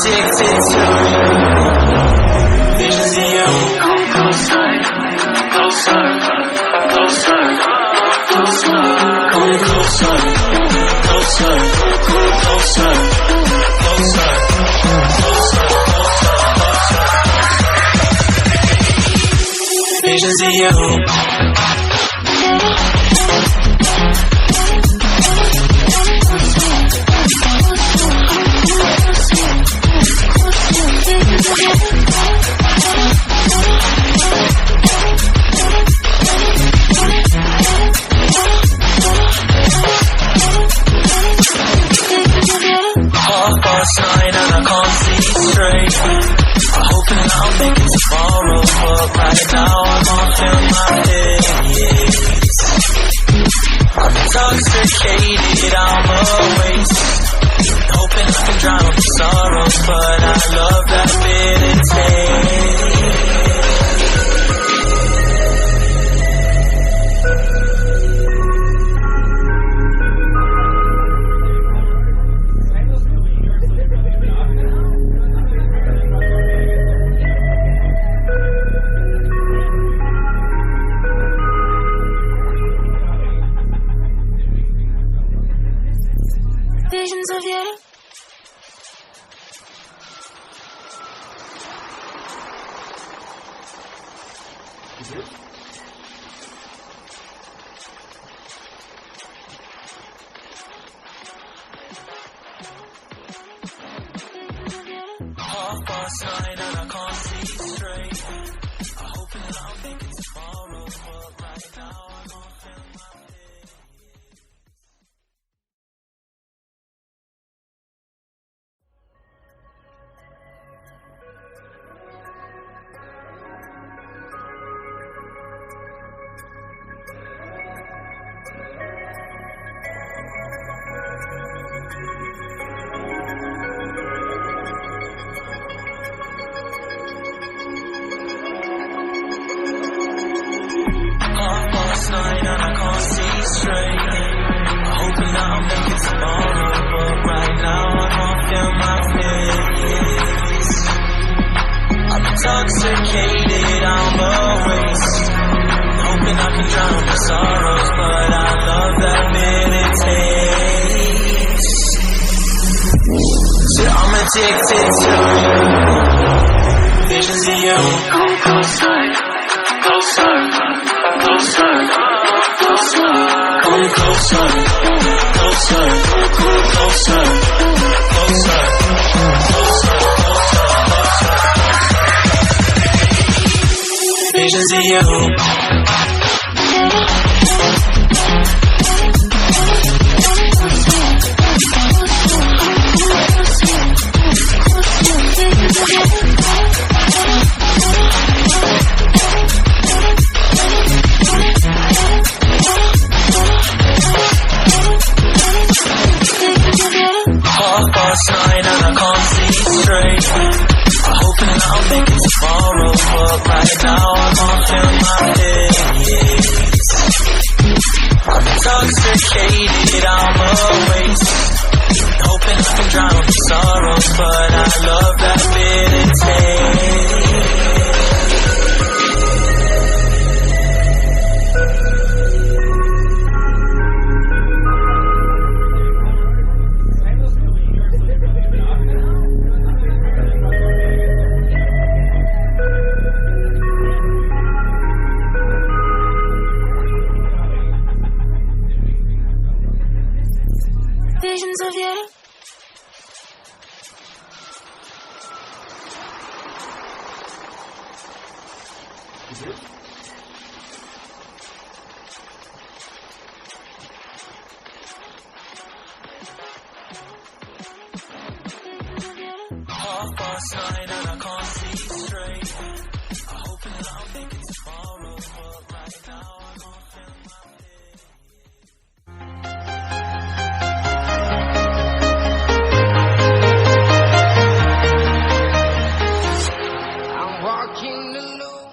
addicted to visions of you. Come closer, closer, closer, closer. Come closer, closer, closer, closer, closer, closer. Visions of you. Last night and I can't see straight. I'm hoping that I'll make it tomorrow, but right now I can't feel my head. I'm intoxicated, I'm a waste. Hoping I can drown the sorrows, but I love that bitter taste. Visions of you. Half past 9 and I can't see straight. I'm hoping that I'll make it tomorrow, but right now I can't feel my head. Last night and I can't see straight. I'm hoping that I'll make it tomorrow, but right now I can't feel my face. I'm intoxicated, I'm a waste. Hoping I can drown the sorrows, but I love that bitter taste. So I'm addicted to visions of you. Come closer, closer, closer, closer. Come closer, closer, closer, closer, closer, closer. Visions of you. Half past 9 and I can't see straight. I'm hoping that I'll make it tomorrow, but right now I can't feel my head. I'm intoxicated, I'm a waste. Hoping I can drown the sorrows, but I love that bitter taste. Visions of you. Half past 9 and I can't see straight. I'm hoping that I'll make it tomorrow, but right now I can't feel my head. I'm walking alone.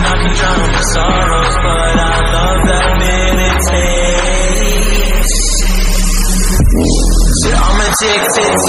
hoping I can drown my sorrows, but I love that meditate. So I'm addicted